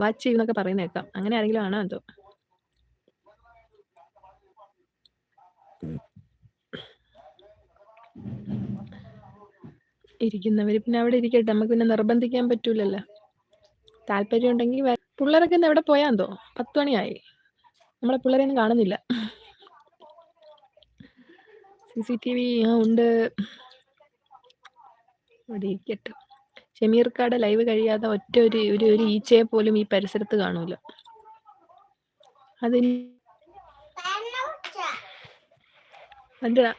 Watch ചെയ്യുന്നൊക്കെ പറയുന്ന കേൾക്കാം. അങ്ങനെ ആരെങ്കിലും ആണോ എന്തോ? ഇരിക്കുന്നവര് പിന്നെ അവിടെ ഇരിക്കട്ടെ. നമുക്ക് പിന്നെ നിർബന്ധിക്കാൻ പറ്റൂലല്ലോ. താല്പര്യം ഉണ്ടെങ്കിൽ പിള്ളേരൊക്കെ ഇന്ന് എവിടെ പോയാ എന്തോ? 10 മണിയായി. നമ്മളെ പിള്ളേരെയൊന്നും കാണുന്നില്ല. CCTV ഉണ്ട്. ഇവിടെ ഇരിക്കട്ടെ. ഷമീർക്കാടെ ലൈവ് കഴിയാതെ ഒറ്റ ഒരു ഈച്ചയെ പോലും ഈ പരിസരത്ത് കാണൂല. അതിന്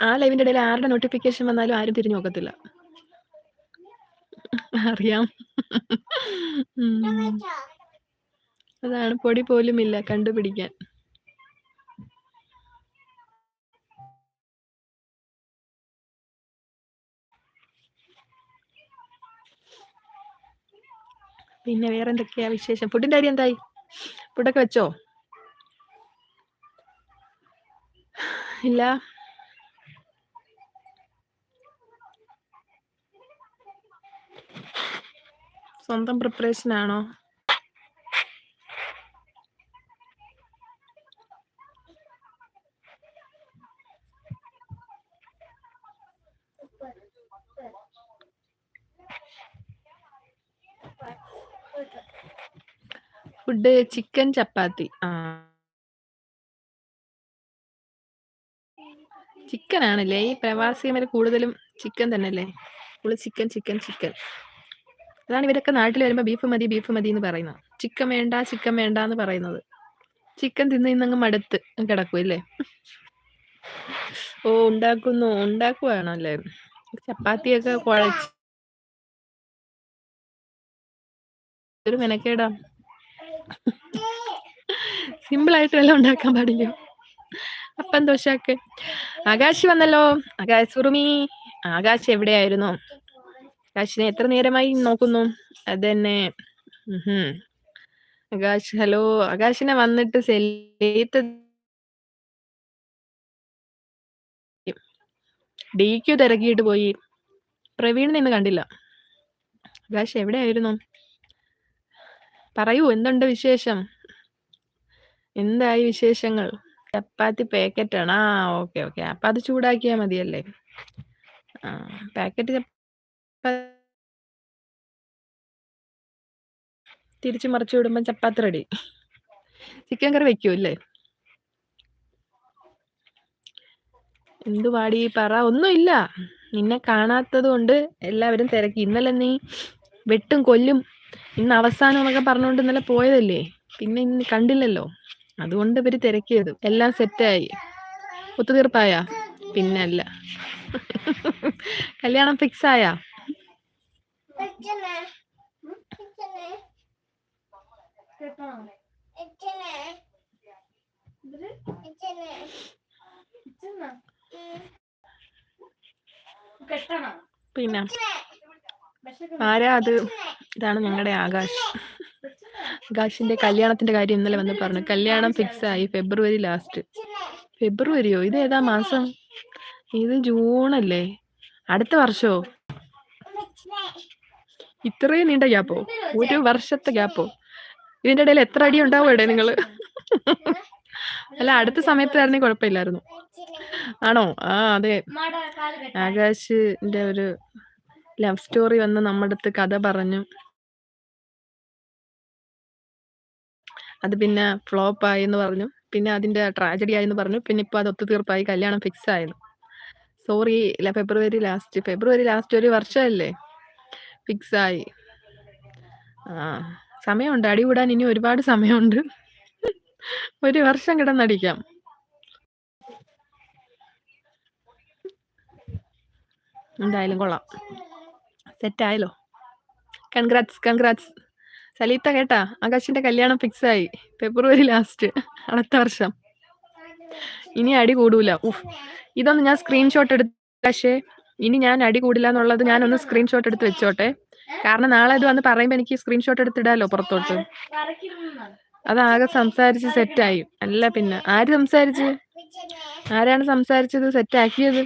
ആ ലൈവിന്റെ ഇടയിൽ ആരുടെ നോട്ടിഫിക്കേഷൻ വന്നാലും ആരും തിരിഞ്ഞു നോക്കത്തില്ല. അറിയാം. അതാണ്, പൊടി പോലും ഇല്ല കണ്ടുപിടിക്കാൻ. പിന്നെ വേറെ എന്തൊക്കെയാ വിശേഷം? ഫുഡിന്റെ കാര്യം എന്തായി? ഫുഡൊക്കെ വെച്ചോ? ഇല്ല. സ്വന്തം പ്രിപ്പറേഷൻ ആണോ? ഫുഡ് ചിക്കൻ ചപ്പാത്തി. ചിക്കൻ ആണല്ലേ ഈ പ്രവാസിമാര് കൂടുതലും ചിക്കൻ തന്നെയല്ലേ? Chicken chicken chicken. അതാണ് ഇവരൊക്കെ നാട്ടിൽ വരുമ്പോ ബീഫ് മതി എന്ന് പറയുന്നത്. ചിക്കൻ വേണ്ട എന്ന് പറയുന്നത്. ചിക്കൻ തിന്നങ്ങ് മടുത്ത് കിടക്കും അല്ലേ? ഓ, ഉണ്ടാക്കുവാണല്ലേ? ചപ്പാത്തിയൊക്കെ കുഴച്ച് ഒരു മെനക്കേടാ. സിമ്പിൾ ആയിട്ട് വല്ലതും ഉണ്ടാക്കാൻ പാടില്ല. അപ്പം ദോശയൊക്കെ. ആകാശ് വന്നല്ലോ. സുറുമി, ആകാശ് എവിടെയായിരുന്നു? ആകാശിനെ എത്ര നേരമായി നോക്കുന്നു? അതന്നെ. ആകാശ്, ഹലോ. ആകാശിനെ വന്നിട്ട് DQ തിരക്കിയിട്ട് പോയി. പ്രവീണിനെ ഇന്ന് കണ്ടില്ല. ആകാശ് എവിടെയായിരുന്നു? പറയൂ, എന്തുണ്ട് വിശേഷം? എന്തായി വിശേഷങ്ങൾ? ചപ്പാത്തി പാക്കറ്റാണ്. ഓക്കെ. അപ്പൊ അത് ചൂടാക്കിയാൽ മതിയല്ലേ? പാക്കറ്റ് തിരിച്ചു മറിച്ചു വിടുമ്പോ ചപ്പാത്തി റെഡി. ചിക്കൻ കറി വെക്കൂല്ലേ? എന്തു പാടി പറ. ഒന്നുമില്ല, നിന്നെ കാണാത്തത് കൊണ്ട് എല്ലാവരും തിരക്കി. ഇന്നലെ നീ വെട്ടും കൊല്ലും ഇന്ന് അവസാനം എന്നൊക്കെ പറഞ്ഞുകൊണ്ട് ഇന്നലെ പോയതല്ലേ. പിന്നെ ഇന്ന് കണ്ടില്ലല്ലോ, അതുകൊണ്ട് ഇവര് തിരക്കിയത്. എല്ലാം സെറ്റായി. ഒത്തുതീർപ്പായ? പിന്നല്ല. കല്യാണം ഫിക്സ് ആയാ? പിന്നെ ആരാ അത്? ഇതാണ് ഞങ്ങളുടെ ആകാശ്. ആകാശിന്റെ കല്യാണത്തിന്റെ കാര്യം ഇന്നലെ വന്ന് പറഞ്ഞു. കല്യാണം ഫിക്സ് ആയി, ഫെബ്രുവരി ലാസ്റ്റ്. ഫെബ്രുവരിയോ? ഇത് ഏതാ മാസം? ഇത് ജൂണല്ലേ? അടുത്ത വർഷോ? ഇത്രയും നീണ്ട ഗ്യാപ്പോ? 1 വർഷത്തെ ഗ്യാപ്പോ? ഇതിന്റെ ഇടയിൽ എത്ര അടി ഉണ്ടാവും നിങ്ങള്? അല്ല, അടുത്ത സമയത്തായിരുന്നെങ്കിൽ കുഴപ്പമില്ലായിരുന്നു. ആണോ? അതെ. ആകാശിന്റെ ഒരു ലവ് സ്റ്റോറി വന്ന് നമ്മുടെ അടുത്ത് കഥ പറഞ്ഞു. അത് പിന്നെ ഫ്ലോപ്പ് ആയി എന്ന് പറഞ്ഞു. പിന്നെ അതിന്റെ ട്രാജഡി ആയെന്ന് പറഞ്ഞു. പിന്നെ ഇപ്പൊ അത് ഒത്തുതീർപ്പായി, കല്യാണം ഫിക്സ് ആയിരുന്നു. സോറി, ഫെബ്രുവരി ലാസ്റ്റ് 1 വർഷമല്ലേ? ഫിക്സ് ആയി. സമയമുണ്ട്, അടികൂടാൻ ഇനി ഒരുപാട് സമയമുണ്ട്. 1 വർഷം കിടന്നടിക്കാം. എന്തായാലും കൊള്ളാം, സെറ്റായല്ലോ. കൺഗ്രാറ്റ്സ്. സലീത്ത കേട്ടാ? ആകാശിന്റെ കല്യാണം ഫിക്സ് ആയി, ഫെബ്രുവരി ലാസ്റ്റ്, അടുത്ത വർഷം. ഇനി അടി കൂടൂല. ഇതൊന്ന് ഞാൻ സ്ക്രീൻഷോട്ട് എടുത്ത്. പക്ഷേ ഇനി ഞാൻ അടി കൂടില്ല എന്നുള്ളത് ഞാനൊന്ന് സ്ക്രീൻഷോട്ട് എടുത്ത് വെച്ചോട്ടെ. കാരണം നാളെ ഇത് വന്ന് പറയുമ്പോ എനിക്ക് സ്ക്രീൻഷോട്ട് എടുത്തിടാലോ പുറത്തോട്ട്. അതാകെ സംസാരിച്ച് സെറ്റായി. അല്ല പിന്നെ ആരാണ് സംസാരിച്ചത് സെറ്റാക്കിയത്?